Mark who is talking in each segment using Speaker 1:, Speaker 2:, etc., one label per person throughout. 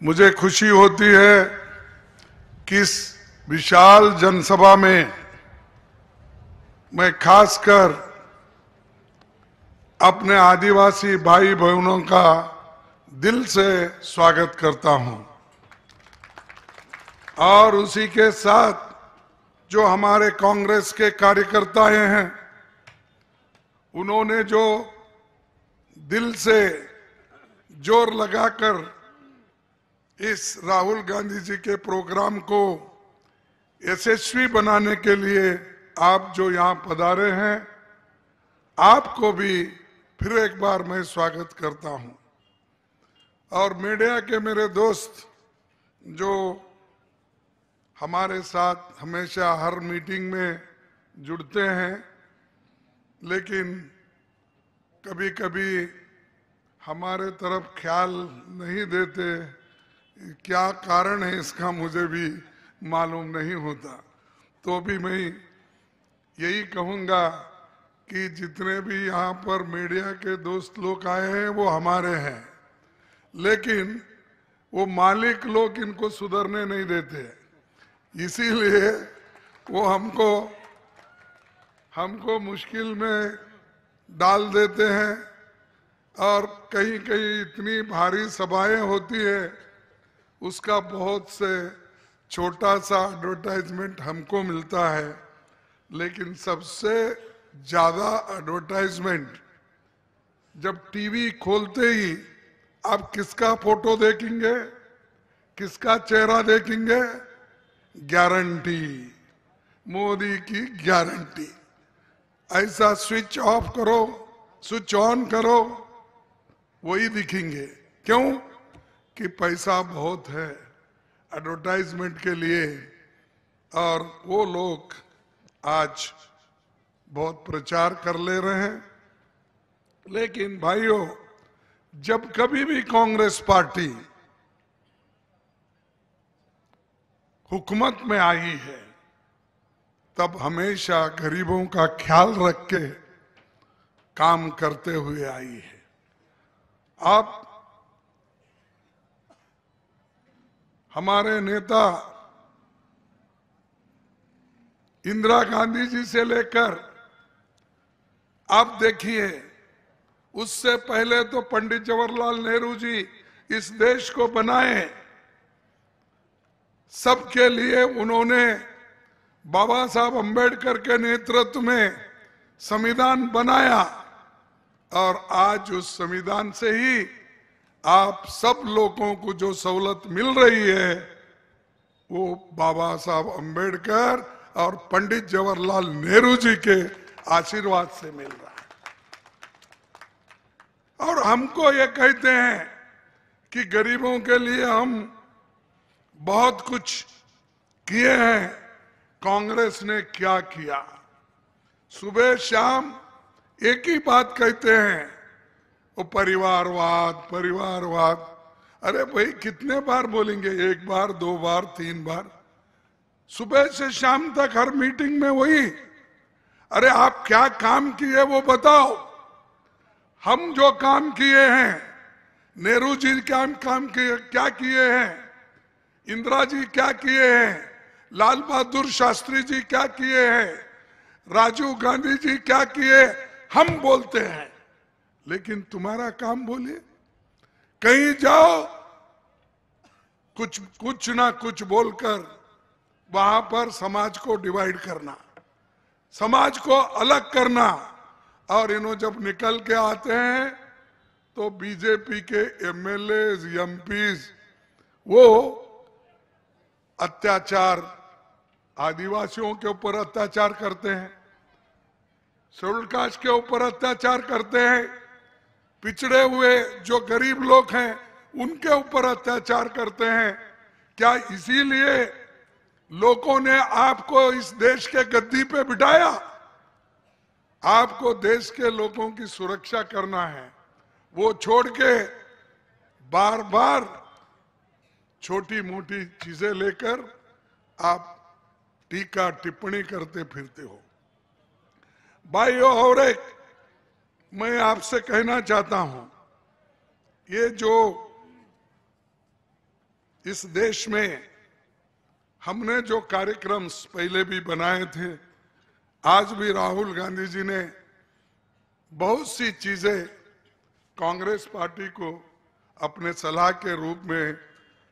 Speaker 1: मुझे खुशी होती है कि इस विशाल जनसभा में मैं खासकर अपने आदिवासी भाई बहनों का दिल से स्वागत करता हूं और उसी के साथ जो हमारे कांग्रेस के कार्यकर्ता हैं उन्होंने जो दिल से जोर लगाकर इस राहुल गांधी जी के प्रोग्राम को यशस्वी बनाने के लिए आप जो यहाँ पधारे हैं, आपको भी फिर एक बार मैं स्वागत करता हूं। और मीडिया के मेरे दोस्त जो हमारे साथ हमेशा हर मीटिंग में जुड़ते हैं, लेकिन कभी कभी हमारे तरफ ख्याल नहीं देते, क्या कारण है इसका मुझे भी मालूम नहीं होता। तो भी मैं यही कहूँगा कि जितने भी यहाँ पर मीडिया के दोस्त लोग आए हैं वो हमारे हैं, लेकिन वो मालिक लोग इनको सुधरने नहीं देते, इसीलिए वो हमको मुश्किल में डाल देते हैं। और कहीं कहीं इतनी भारी सभाएं होती है, उसका बहुत से छोटा सा एडवर्टाइजमेंट हमको मिलता है, लेकिन सबसे ज्यादा एडवर्टाइजमेंट जब टीवी खोलते ही आप किसका फोटो देखेंगे, किसका चेहरा देखेंगे? गारंटी, मोदी की गारंटी। ऐसा स्विच ऑफ करो, स्विच ऑन करो, वही दिखेंगे। क्यों? कि पैसा बहुत है एडवर्टाइजमेंट के लिए, और वो लोग आज बहुत प्रचार कर ले रहे हैं। लेकिन भाइयों, जब कभी भी कांग्रेस पार्टी हुकूमत में आई है, तब हमेशा गरीबों का ख्याल रख के काम करते हुए आई है। आप हमारे नेता इंदिरा गांधी जी से लेकर आप देखिए, उससे पहले तो पंडित जवाहरलाल नेहरू जी इस देश को बनाए, सबके लिए उन्होंने बाबा साहब अंबेडकर के नेतृत्व में संविधान बनाया, और आज उस संविधान से ही आप सब लोगों को जो सहूलत मिल रही है वो बाबा साहब अंबेडकर और पंडित जवाहरलाल नेहरू जी के आशीर्वाद से मिल रहा है। और हमको ये कहते हैं कि गरीबों के लिए हम बहुत कुछ किए हैं। कांग्रेस ने क्या किया? सुबह शाम एक ही बात कहते हैं, वो परिवारवाद, परिवारवाद। अरे भाई, कितने बार बोलेंगे? एक बार, दो बार, तीन बार? सुबह से शाम तक हर मीटिंग में वही। अरे आप क्या काम किए वो बताओ। हम जो काम किए हैं, नेहरू जी क्या काम किए, क्या किए हैं, इंदिरा जी क्या किए हैं, लाल बहादुर शास्त्री जी क्या किए हैं, राजीव गांधी जी क्या किए, हम बोलते हैं। लेकिन तुम्हारा काम बोलिए। कहीं जाओ, कुछ ना कुछ बोलकर वहां पर समाज को डिवाइड करना, समाज को अलग करना। और इन्हों जब निकल के आते हैं तो बीजेपी के एमएलए, एमपीज वो अत्याचार, आदिवासियों के ऊपर अत्याचार करते हैं, शेड्यूल कास्ट के ऊपर अत्याचार करते हैं, पिछड़े हुए जो गरीब लोग हैं उनके ऊपर अत्याचार करते हैं। क्या इसीलिए लोगों ने आपको इस देश के गद्दी पे बिठाया? आपको देश के लोगों की सुरक्षा करना है, वो छोड़ के बार बार छोटी मोटी चीजें लेकर आप टीका टिप्पणी करते फिरते हो। भाइयों, और एक मैं आपसे कहना चाहता हूं, ये जो इस देश में हमने जो कार्यक्रम पहले भी बनाए थे, आज भी राहुल गांधी जी ने बहुत सी चीजें कांग्रेस पार्टी को अपने सलाह के रूप में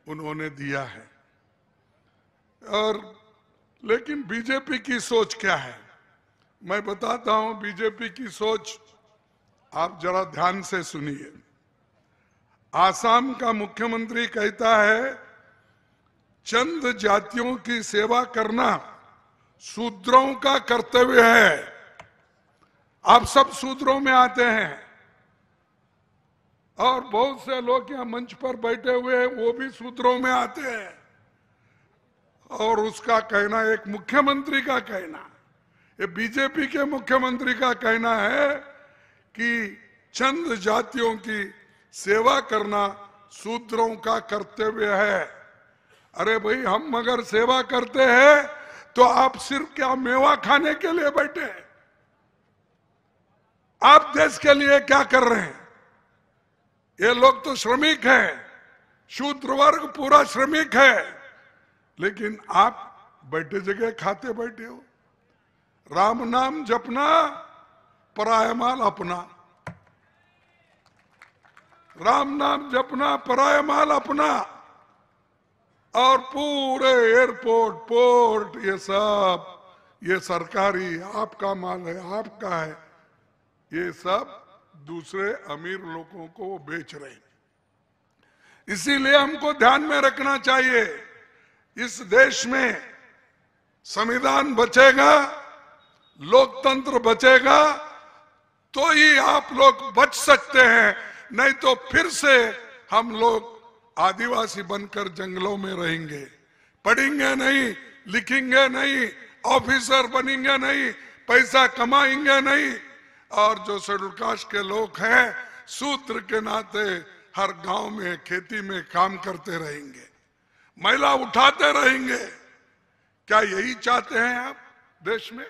Speaker 1: उन्होंने दिया है। और लेकिन बीजेपी की सोच क्या है, मैं बताता हूं। बीजेपी की सोच आप जरा ध्यान से सुनिए। आसाम का मुख्यमंत्री कहता है चंद जातियों की सेवा करना शूद्रों का कर्तव्य है। आप सब शूद्रों में आते हैं और बहुत से लोग यहाँ मंच पर बैठे हुए हैं, वो भी शूद्रों में आते हैं। और उसका कहना, एक मुख्यमंत्री का कहना, ये बीजेपी के मुख्यमंत्री का कहना है कि चंद जातियों की सेवा करना शूद्रों का कर्तव्य है। अरे भाई, हम अगर सेवा करते हैं तो आप सिर्फ क्या मेवा खाने के लिए बैठे हैं? आप देश के लिए क्या कर रहे हैं? ये लोग तो श्रमिक हैं, शूद्र वर्ग पूरा श्रमिक है, लेकिन आप बैठे जगह खाते बैठे हो। राम नाम जपना, पराया माल अपना। राम नाम जपना, पराया माल अपना। और पूरे एयरपोर्ट, पोर्ट, ये सब ये सरकारी आपका माल है, आपका है। ये सब दूसरे अमीर लोगों को वो बेच रहे हैं। इसीलिए हमको ध्यान में रखना चाहिए, इस देश में संविधान बचेगा, लोकतंत्र बचेगा तो ही आप लोग बच सकते हैं। नहीं तो फिर से हम लोग आदिवासी बनकर जंगलों में रहेंगे, पढ़ेंगे नहीं, लिखेंगे नहीं, ऑफिसर बनेंगे नहीं, पैसा कमाएंगे नहीं। और जो शेड्यूल कास्ट के लोग हैं, सूत्र के नाते हर गांव में खेती में काम करते रहेंगे, महिला उठाते रहेंगे। क्या यही चाहते हैं आप देश में?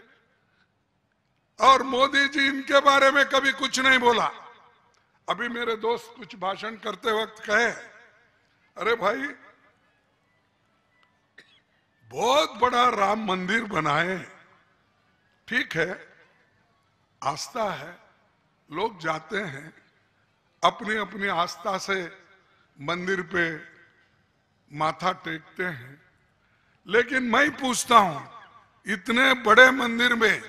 Speaker 1: और मोदी जी इनके बारे में कभी कुछ नहीं बोला। अभी मेरे दोस्त कुछ भाषण करते वक्त कहे, अरे भाई, बहुत बड़ा राम मंदिर बनाए, ठीक है, आस्था है, लोग जाते हैं अपनी अपनी आस्था से मंदिर पे माथा टेकते हैं। लेकिन मैं पूछता हूं, इतने बड़े मंदिर में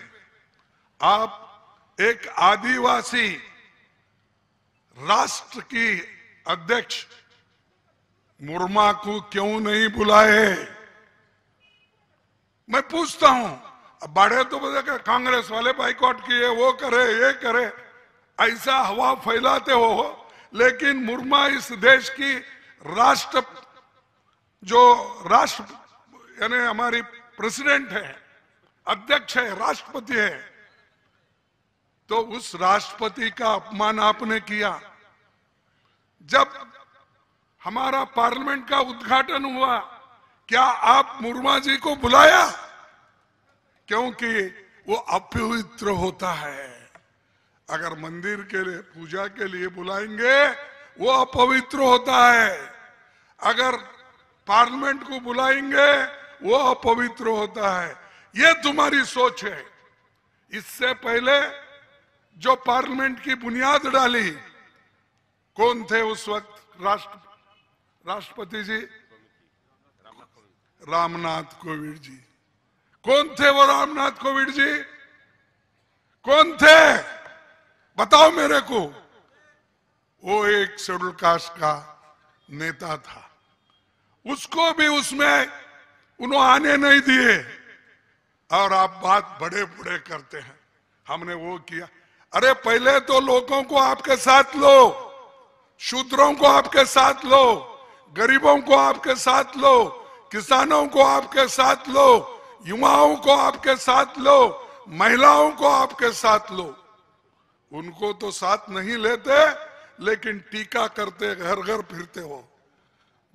Speaker 1: आप एक आदिवासी राष्ट्र की अध्यक्ष मुर्मा को क्यों नहीं बुलाए? मैं पूछता हूं। अब बड़े तो बोले कांग्रेस वाले बाइकआउट किए, वो करे, ये करे, ऐसा हवा फैलाते हो। लेकिन मुर्मा इस देश की राष्ट्र यानी हमारी प्रेसिडेंट है, अध्यक्ष है, राष्ट्रपति है, तो उस राष्ट्रपति का अपमान आपने किया। जब हमारा पार्लियामेंट का उद्घाटन हुआ, क्या आप मुर्मा जी को बुलाया? क्योंकि वो अपवित्र होता है। अगर मंदिर के लिए पूजा के लिए बुलाएंगे वो अपवित्र होता है, अगर पार्लियामेंट को बुलाएंगे वो अपवित्र होता है। ये तुम्हारी सोच है। इससे पहले जो पार्लियामेंट की बुनियाद डाली, कौन थे उस वक्त राष्ट्रपति जी? रामनाथ कोविंद जी। कौन थे वो रामनाथ कोविंद जी? कौन थे? बताओ मेरे को। वो एक शेड्यूल कास्ट का नेता था, उसको भी उसमें उन्होंने आने नहीं दिए। और आप बात बड़े बड़े करते हैं, हमने वो किया। अरे पहले तो लोगों को आपके साथ लो, शूद्रों को आपके साथ लो, गरीबों को आपके साथ लो, किसानों को आपके साथ लो, युवाओं को आपके साथ लो, महिलाओं को आपके साथ लो। उनको तो साथ नहीं लेते, लेकिन टीका करते, घर घर फिरते हो,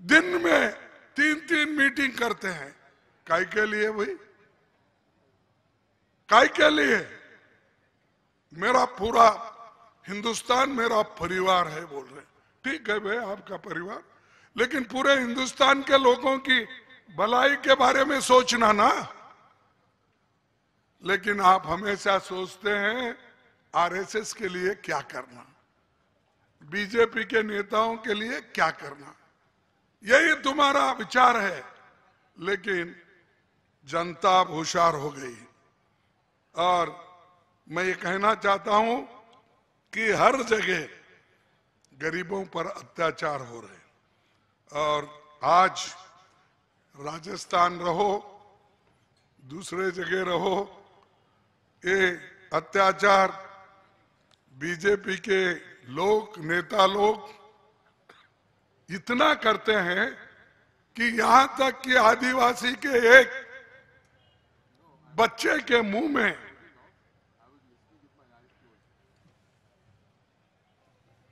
Speaker 1: दिन में 3-3 मीटिंग करते हैं। काय के लिए भाई? काय के लिए? मेरा पूरा हिंदुस्तान मेरा परिवार है बोल रहे। ठीक है भाई, आपका परिवार, लेकिन पूरे हिंदुस्तान के लोगों की भलाई के बारे में सोचना ना। लेकिन आप हमेशा सोचते हैं आरएसएस के लिए क्या करना, बीजेपी के नेताओं के लिए क्या करना, यही तुम्हारा विचार है। लेकिन जनता अब होशियार हो गई और मैं ये कहना चाहता हूं कि हर जगह गरीबों पर अत्याचार हो रहे हैं। और आज राजस्थान रहो, दूसरे जगह रहो, ये अत्याचार बीजेपी के लोग, नेता लोग इतना करते हैं कि यहां तक कि आदिवासी के एक बच्चे के मुंह में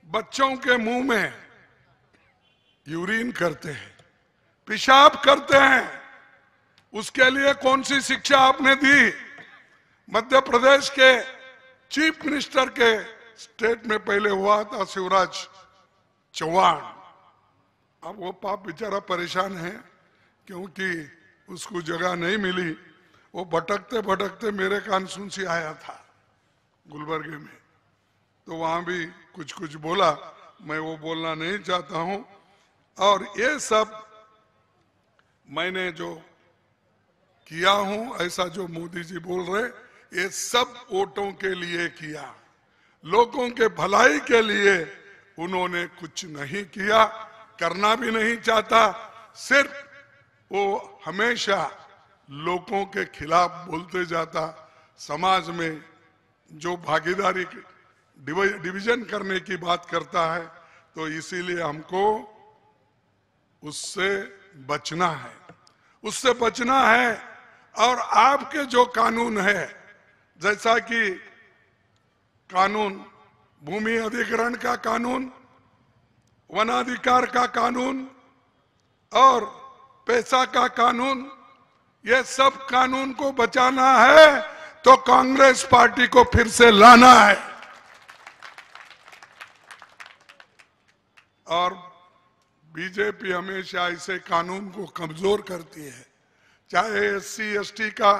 Speaker 1: बच्चों के मुंह में यूरिन करते हैं, पेशाब करते हैं। उसके लिए कौन सी शिक्षा आपने दी? मध्य प्रदेश के चीफ मिनिस्टर के स्टेट में पहले हुआ था शिवराज चौहान। अब वो पाप बेचारा परेशान है क्योंकि उसको जगह नहीं मिली। वो भटकते भटकते मेरे कान सुनसी आया था गुलबर्गे में, तो वहां भी कुछ कुछ बोला। मैं वो बोलना नहीं चाहता हूं। और ये सब मैंने जो किया हूं, ऐसा जो मोदी जी बोल रहे, ये सब वोटों के लिए किया, लोगों के भलाई के लिए उन्होंने कुछ नहीं किया, करना भी नहीं चाहता। सिर्फ वो हमेशा लोगों के खिलाफ बोलते जाता, समाज में जो भागीदारी डिवीजन करने की बात करता है। तो इसीलिए हमको उससे बचना है, उससे बचना है। और आपके जो कानून है, जैसा कि कानून भूमि अधिग्रहण का कानून, वनाधिकार का कानून और पैसा का कानून, ये सब कानून को बचाना है तो कांग्रेस पार्टी को फिर से लाना है। और बीजेपी हमेशा ऐसे कानून को कमजोर करती है, चाहे एससी एसटी का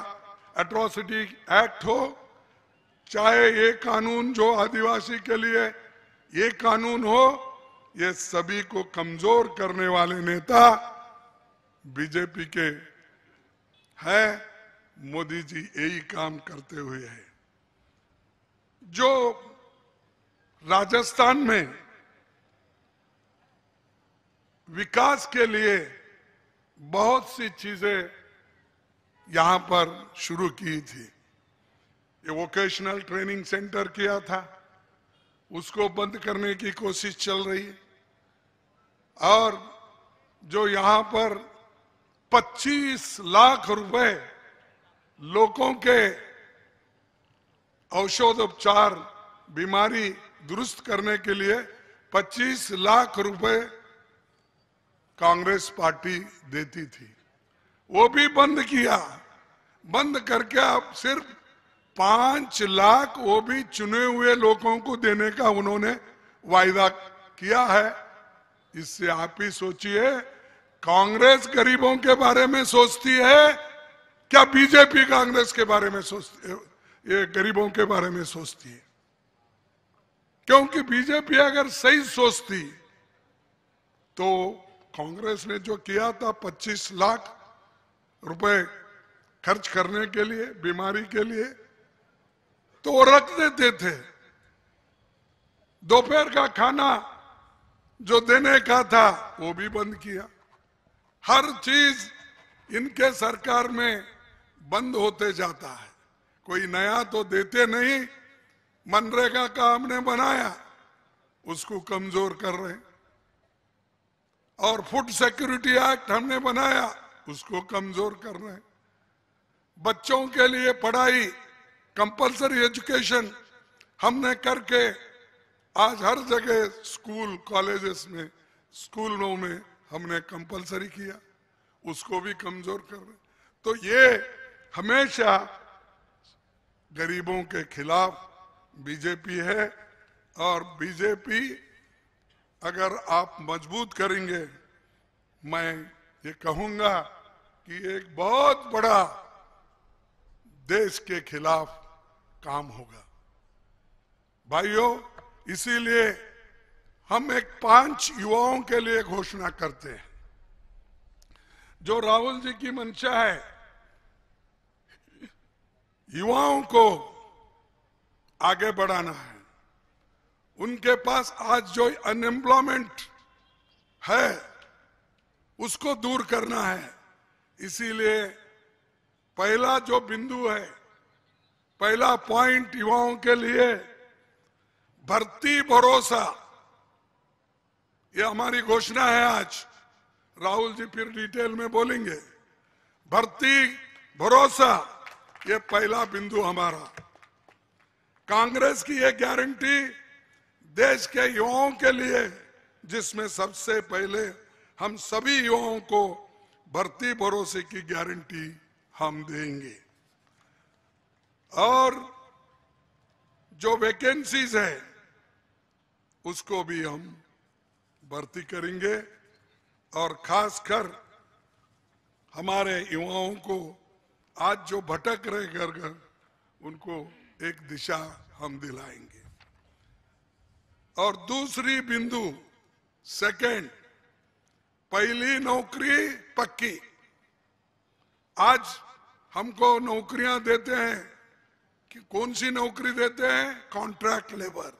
Speaker 1: एट्रोसिटी एक्ट हो, चाहे ये कानून जो आदिवासी के लिए ये कानून हो, ये सभी को कमजोर करने वाले नेता बीजेपी के हैं। मोदी जी यही काम करते हुए है। जो राजस्थान में विकास के लिए बहुत सी चीजें यहां पर शुरू की थी। ये वोकेशनल ट्रेनिंग सेंटर किया था, उसको बंद करने की कोशिश चल रही है। और जो यहां पर 25 लाख रुपए लोगों के औषधोपचार, बीमारी दुरुस्त करने के लिए 25 लाख रुपए कांग्रेस पार्टी देती थी, वो भी बंद किया। बंद करके अब सिर्फ 5 लाख वो भी चुने हुए लोगों को देने का उन्होंने वायदा किया है। इससे आप ही सोचिए, कांग्रेस गरीबों के बारे में सोचती है क्या बीजेपी कांग्रेस के बारे में सोचती है, ये गरीबों के बारे में सोचती है? क्योंकि बीजेपी अगर सही सोचती तो कांग्रेस ने जो किया था 25 लाख रुपए खर्च करने के लिए, बीमारी के लिए, तो वो रख देते थे। दोपहर का खाना जो देने का था वो भी बंद किया। हर चीज इनके सरकार में बंद होते जाता है, कोई नया तो देते नहीं। मनरेगा का हमने बनाया, उसको कमजोर कर रहे हैं। और फूड सिक्योरिटी एक्ट हमने बनाया, उसको कमजोर कर रहे हैं। बच्चों के लिए पढ़ाई, कंपलसरी एजुकेशन हमने करके आज हर जगह स्कूल, कॉलेजेस में, स्कूलों में हमने कंपलसरी किया, उसको भी कमजोर कर रहे हैं। तो ये हमेशा गरीबों के खिलाफ बीजेपी है। और बीजेपी अगर आप मजबूत करेंगे मैं ये कहूंगा कि एक बहुत बड़ा देश के खिलाफ काम होगा। भाइयों, इसीलिए हम एक 5 युवाओं के लिए घोषणा करते हैं। जो राहुल जी की मंशा है, युवाओं को आगे बढ़ाना है। उनके पास आज जो अनएम्प्लॉयमेंट है उसको दूर करना है। इसीलिए पहला जो बिंदु है, पहला पॉइंट युवाओं के लिए भर्ती भरोसा, ये हमारी घोषणा है आज। राहुल जी फिर डिटेल में बोलेंगे। भर्ती भरोसा, ये पहला बिंदु हमारा। कांग्रेस की ये गारंटी देश के युवाओं के लिए, जिसमें सबसे पहले हम सभी युवाओं को भर्ती भरोसे की गारंटी हम देंगे। और जो वैकेंसीज है उसको भी हम भर्ती करेंगे और खासकर हमारे युवाओं को आज जो भटक रहे घर घर, उनको एक दिशा हम दिलाएंगे। और दूसरी बिंदु, सेकंड, पहली नौकरी पक्की। आज हमको नौकरियां देते हैं कि कौन सी नौकरी देते हैं? Contract labour.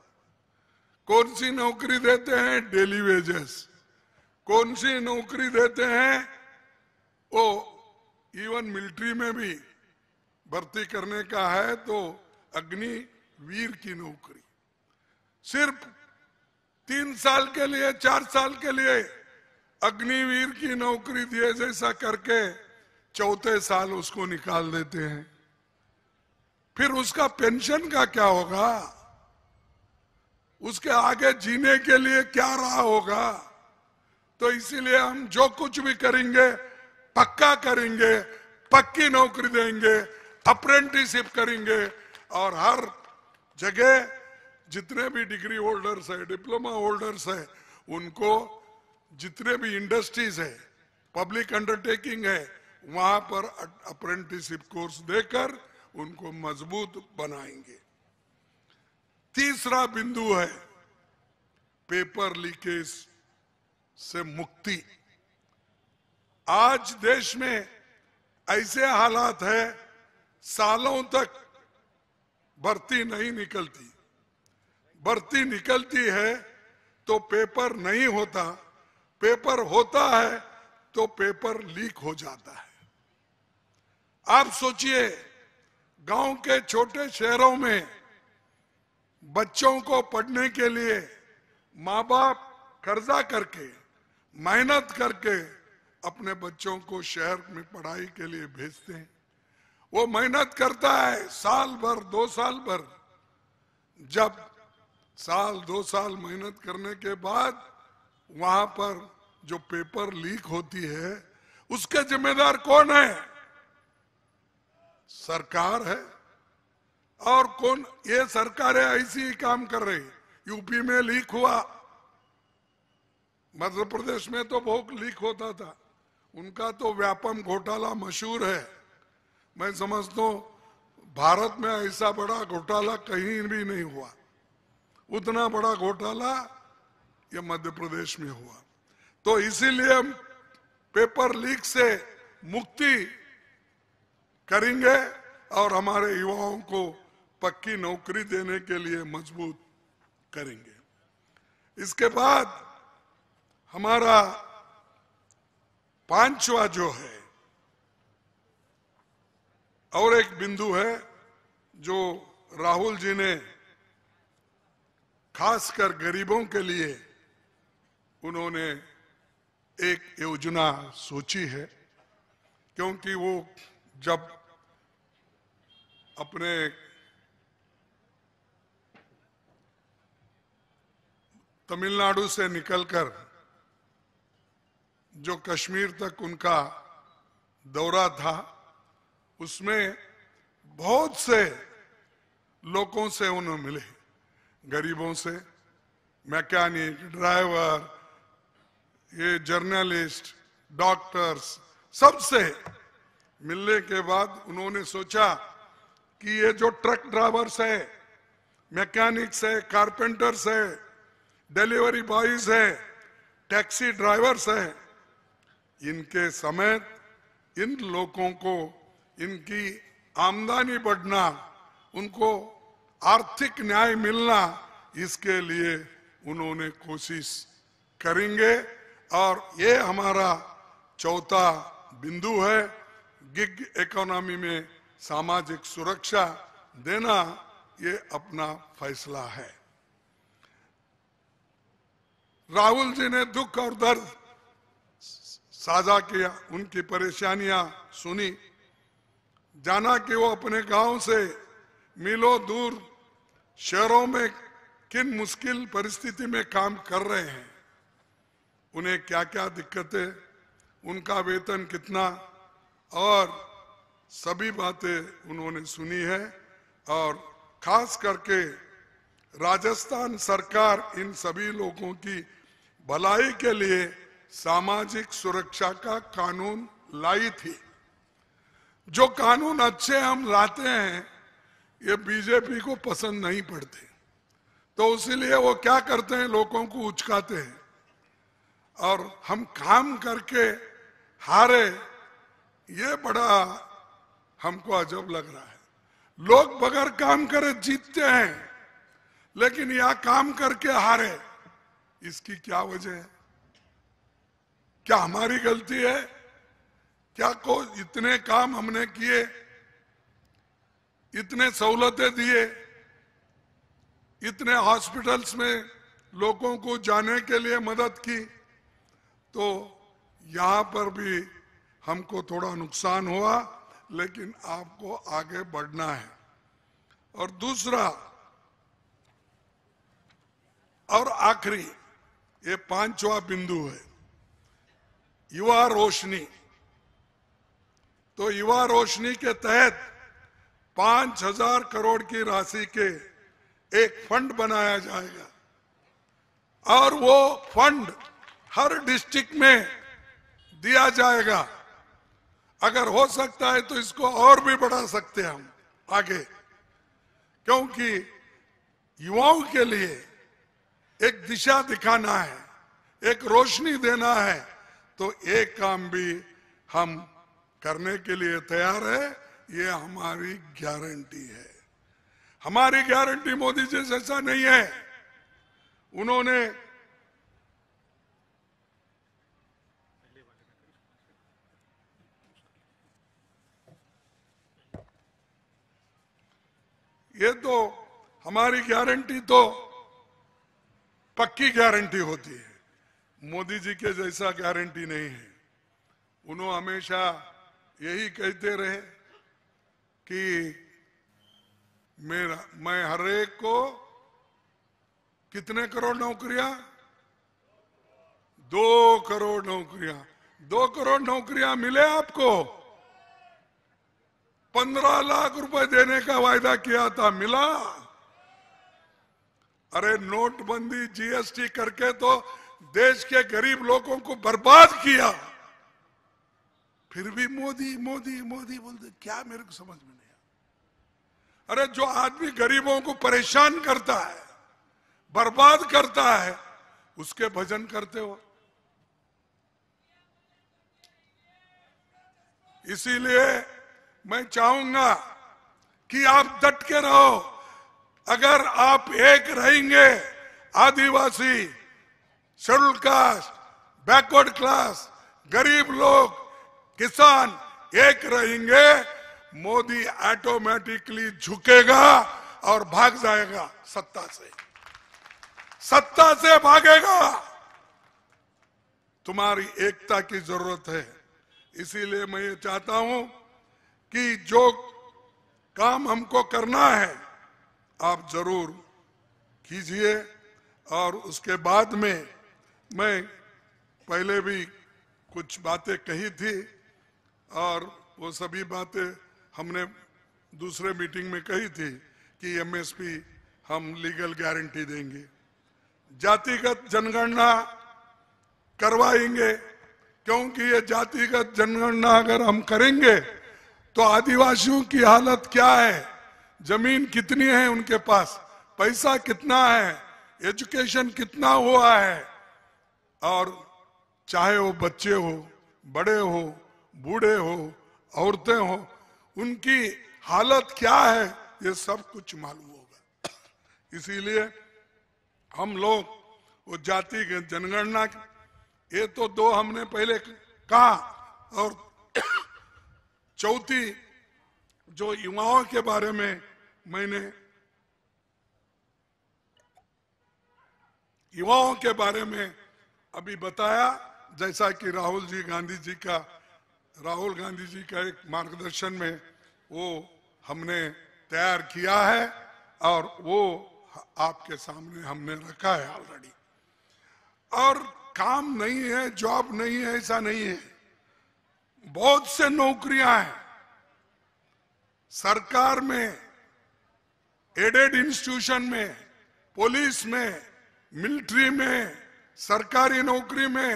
Speaker 1: कौन सी नौकरी देते हैं? Daily wages. कौन सी नौकरी देते हैं? वो इवन मिलिट्री में भी भर्ती करने का है तो अग्निवीर की नौकरी। सिर्फ 3 साल के लिए, 4 साल के लिए अग्निवीर की नौकरी दिए जैसा करके चौथे साल उसको निकाल देते हैं। फिर उसका पेंशन का क्या होगा? उसके आगे जीने के लिए क्या रहा होगा? तो इसीलिए हम जो कुछ भी करेंगे पक्का करेंगे, पक्की नौकरी देंगे, अप्रेंटिसशिप करेंगे और हर जगह जितने भी डिग्री होल्डर्स है, डिप्लोमा होल्डर्स है, उनको जितने भी इंडस्ट्रीज है, पब्लिक अंडरटेकिंग है, वहां पर अप्रेंटिसशिप कोर्स देकर उनको मजबूत बनाएंगे। तीसरा बिंदु है पेपर लीकेज से मुक्ति। आज देश में ऐसे हालात है, सालों तक भर्ती नहीं निकलती। भर्ती निकलती है तो पेपर नहीं होता, पेपर होता है तो पेपर लीक हो जाता है। आप सोचिए, गांव के छोटे शहरों में बच्चों को पढ़ने के लिए माँ बाप कर्जा करके, मेहनत करके अपने बच्चों को शहर में पढ़ाई के लिए भेजते हैं। वो मेहनत करता है साल भर, 2 साल भर। जब साल 2 साल मेहनत करने के बाद वहां पर जो पेपर लीक होती है, उसके जिम्मेदार कौन है? सरकार है। और कौन? ये सरकारें ऐसी ही काम कर रही। यूपी में लीक हुआ, मध्य प्रदेश में तो बहुत लीक होता था। उनका तो व्यापम घोटाला मशहूर है। मैं समझता हूं भारत में ऐसा बड़ा घोटाला कहीं भी नहीं हुआ। उतना बड़ा घोटाला ये मध्य प्रदेश में हुआ। तो इसीलिए हम पेपर लीक से मुक्ति करेंगे और हमारे युवाओं को पक्की नौकरी देने के लिए मजबूत करेंगे। इसके बाद हमारा 5वां जो है और एक बिंदु है जो राहुल जी ने खासकर गरीबों के लिए उन्होंने एक योजना सोची है। क्योंकि वो जब अपने तमिलनाडु से निकलकर जो कश्मीर तक उनका दौरा था, उसमें बहुत से लोगों से उन्हें मिले। गरीबों से, मैकेनिक, ड्राइवर, ये जर्नलिस्ट, डॉक्टर्स, सबसे मिलने के बाद उन्होंने सोचा कि ये जो ट्रक ड्राइवर्स है, मैकेनिक्स है, कारपेंटर्स है, डिलीवरी बॉयज है, टैक्सी ड्राइवर्स है, इनके समेत इन लोगों को इनकी आमदनी बढ़ना, उनको आर्थिक न्याय मिलना, इसके लिए उन्होंने कोशिश करेंगे। और ये हमारा चौथा बिंदु है, गिग इकोनॉमी में सामाजिक सुरक्षा देना, ये अपना फैसला है। राहुल जी ने दुख और दर्द साझा किया, उनकी परेशानियां सुनी, जाना कि वो अपने गांव से मीलों दूर शहरों में किन मुश्किल परिस्थिति में काम कर रहे हैं, उन्हें क्या क्या दिक्कतें, उनका वेतन कितना, और सभी बातें उन्होंने सुनी है। और खास करके राजस्थान सरकार इन सभी लोगों की भलाई के लिए सामाजिक सुरक्षा का कानून लाई थी। जो कानून अच्छे हम लाते हैं ये बीजेपी को पसंद नहीं पड़ते, तो इसीलिए वो क्या करते हैं, लोगों को उचकाते हैं। और हम काम करके हारे, ये बड़ा हमको अजब लग रहा है। लोग बगैर काम करे जीतते हैं, लेकिन यह काम करके हारे, इसकी क्या वजह है? क्या हमारी गलती है? क्या को इतने काम हमने किए, इतने सहूलतें दिए, इतने हॉस्पिटल्स में लोगों को जाने के लिए मदद की, तो यहां पर भी हमको थोड़ा नुकसान हुआ, लेकिन आपको आगे बढ़ना है। और दूसरा और आखिरी, ये पांचवा बिंदु है, युवा रोशनी। तो युवा रोशनी के तहत 5,000 करोड़ की राशि के एक फंड बनाया जाएगा, और वो फंड हर डिस्ट्रिक्ट में दिया जाएगा। अगर हो सकता है तो इसको और भी बढ़ा सकते हैं हम आगे, क्योंकि युवाओं के लिए एक दिशा दिखाना है, एक रोशनी देना है, तो एक काम भी हम करने के लिए तैयार है। ये हमारी गारंटी है। हमारी गारंटी मोदी जी जैसा नहीं है। उन्होंने ये तो हमारी गारंटी तो पक्की गारंटी होती है, मोदी जी के जैसा गारंटी नहीं है। उन्होंने हमेशा यही कहते रहे कि मैं हर एक को कितने करोड़ नौकरियां, 2 करोड़ नौकरियां, 2 करोड़ नौकरियां मिले आपको। 15 लाख रुपए देने का वायदा किया था, मिला? अरे नोटबंदी, जीएसटी करके तो देश के गरीब लोगों को बर्बाद किया, फिर भी मोदी मोदी मोदी बोलते, क्या मेरे को समझ में नहीं आया। अरे जो आदमी गरीबों को परेशान करता है, बर्बाद करता है, उसके भजन करते हो। इसीलिए मैं चाहूंगा कि आप डट के रहो। अगर आप एक रहेंगे, आदिवासी, शेड्यूल्ड कास्ट, बैकवर्ड क्लास, गरीब लोग, किसान एक रहेंगे, मोदी ऑटोमेटिकली झुकेगा और भाग जाएगा सत्ता से, सत्ता से भागेगा। तुम्हारी एकता की जरूरत है। इसीलिए मैं ये चाहता हूं कि जो काम हमको करना है आप जरूर कीजिए। और उसके बाद में मैं पहले भी कुछ बातें कही थी, और वो सभी बातें हमने दूसरे मीटिंग में कही थी कि एमएसपी हम लीगल गारंटी देंगे, जातिगत जनगणना करवाएंगे, क्योंकि ये जातिगत जनगणना अगर हम करेंगे तो आदिवासियों की हालत क्या है, जमीन कितनी है उनके पास, पैसा कितना है, एजुकेशन कितना हुआ है, और चाहे वो बच्चे हो, बड़े हो, बूढ़े हो, औरतें हो, उनकी हालत क्या है, ये सब कुछ मालूम होगा। इसीलिए हम लोग वो जातिगत जनगणना, ये तो दो हमने पहले कहा, और चौथी जो युवाओं के बारे में मैंने युवाओं के बारे में अभी बताया, जैसा कि राहुल गांधी जी का एक मार्गदर्शन में वो हमने तैयार किया है और वो आपके सामने हमने रखा है ऑलरेडी। और काम नहीं है, जॉब नहीं है, ऐसा नहीं है, बहुत से नौकरियां हैं सरकार में, एडेड इंस्टीट्यूशन में, पुलिस में, मिलिट्री में, सरकारी नौकरी में,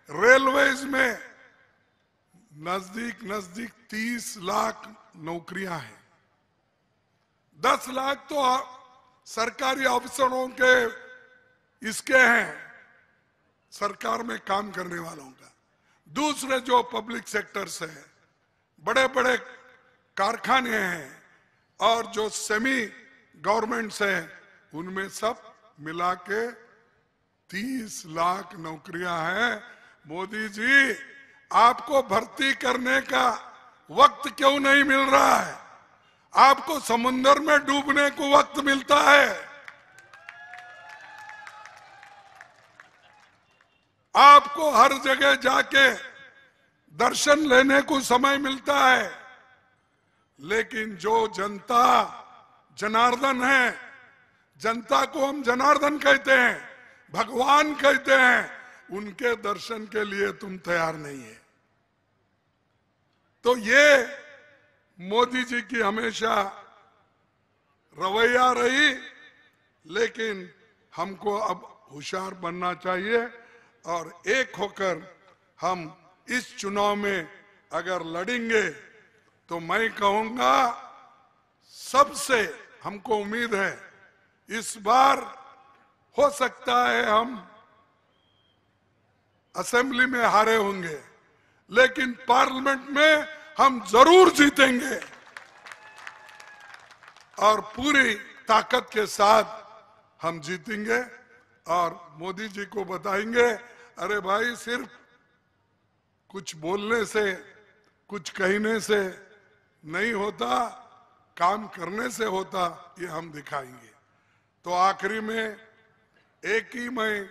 Speaker 1: रेलवेज में, नजदीक 30 लाख नौकरियां हैं। 10 लाख तो सरकारी अफसरों के इसके हैं, सरकार में काम करने वालों का। दूसरे जो पब्लिक सेक्टर्स है, बड़े बड़े कारखाने हैं और जो सेमी गवर्नमेंट्स हैं, उनमें सब मिला के 30 लाख नौकरियां हैं। मोदी जी, आपको भर्ती करने का वक्त क्यों नहीं मिल रहा है? आपको समुद्र में डूबने को वक्त मिलता है, आपको हर जगह जाके दर्शन लेने को समय मिलता है, लेकिन जो जनता जनार्दन है, जनता को हम जनार्दन कहते हैं, भगवान कहते हैं, उनके दर्शन के लिए तुम तैयार नहीं है। तो ये मोदी जी की हमेशा रवैया रही, लेकिन हमको अब होशियार बनना चाहिए और एक होकर हम इस चुनाव में अगर लड़ेंगे तो मैं कहूंगा सबसे हमको उम्मीद है इस बार हो सकता है हम असेंबली में हारे होंगे, लेकिन पार्लियामेंट में हम जरूर जीतेंगे और पूरी ताकत के साथ हम जीतेंगे। और मोदी जी को बताएंगे, अरे भाई सिर्फ कुछ बोलने से, कुछ कहने से नहीं होता, काम करने से होता, ये हम दिखाएंगे। तो आखिरी में एक ही मैं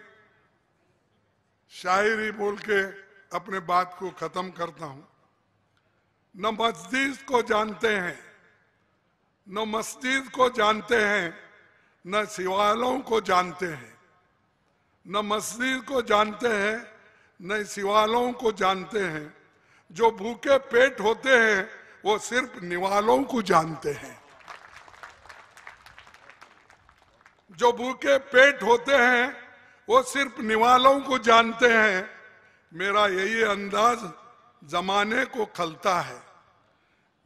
Speaker 1: शायरी बोल के अपने बात को खत्म करता हूं। न मस्जिद को जानते हैं, न मस्जिद को जानते हैं, न शिवालयों को जानते हैं, न मस्जिद को जानते हैं, न शिवालयों को जानते हैं। जो भूखे पेट होते हैं वो सिर्फ निवालों को जानते हैं। जो भूखे पेट होते हैं वो सिर्फ निवालों को जानते हैं। मेरा यही अंदाज जमाने को खलता है,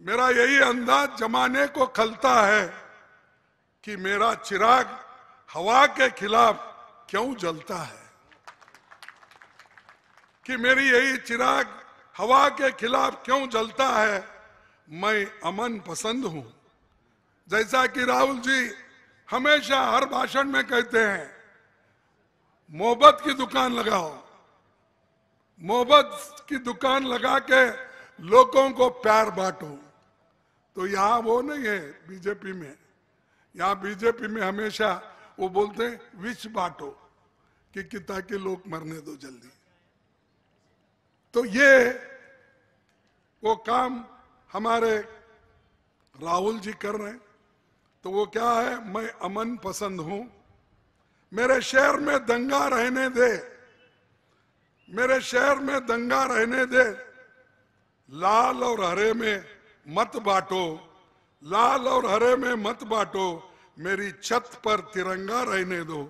Speaker 1: मेरा यही अंदाज जमाने को खलता है कि मेरा चिराग हवा के खिलाफ क्यों जलता है, कि मेरी यही चिराग हवा के खिलाफ क्यों जलता है। मैं अमन पसंद हूं, जैसा कि राहुल जी हमेशा हर भाषण में कहते हैं, मोहब्बत की दुकान लगाओ, मोहब्बत की दुकान लगा के लोगों को प्यार बांटो। तो यहाँ वो नहीं है बीजेपी में, यहाँ बीजेपी में हमेशा वो बोलते हैं विष बांटो कि ताकि लोग मरने दो जल्दी। तो ये वो काम हमारे राहुल जी कर रहे हैं। तो वो क्या है, मैं अमन पसंद हूं, मेरे शहर में दंगा रहने दे, मेरे शहर में दंगा रहने दे, लाल और हरे में मत बांटो, लाल और हरे में मत बांटो, मेरी छत पर तिरंगा रहने दो,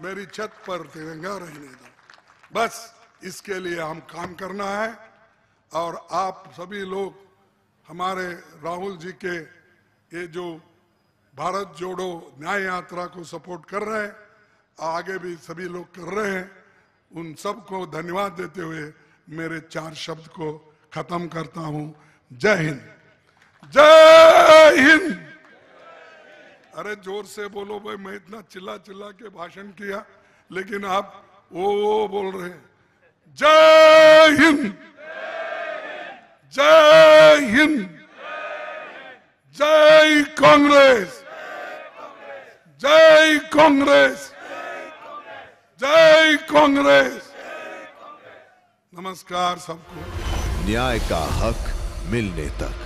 Speaker 1: मेरी छत पर तिरंगा रहने दो। बस इसके लिए हम काम करना है। और आप सभी लोग हमारे राहुल जी के ये जो भारत जोड़ो न्याय यात्रा को सपोर्ट कर रहे हैं, आगे भी सभी लोग कर रहे हैं, उन सबको धन्यवाद देते हुए मेरे 4 शब्द को खत्म करता हूं। जय हिंद, जय हिंद। अरे जोर से बोलो भाई, मैं इतना चिल्ला चिल्ला के भाषण किया, लेकिन आप वो बोल रहे हैं। जय हिंद, जय हिंद, जय कांग्रेस, जय कांग्रेस, जय कांग्रेस। नमस्कार सबको।
Speaker 2: न्याय का हक मिलने तक।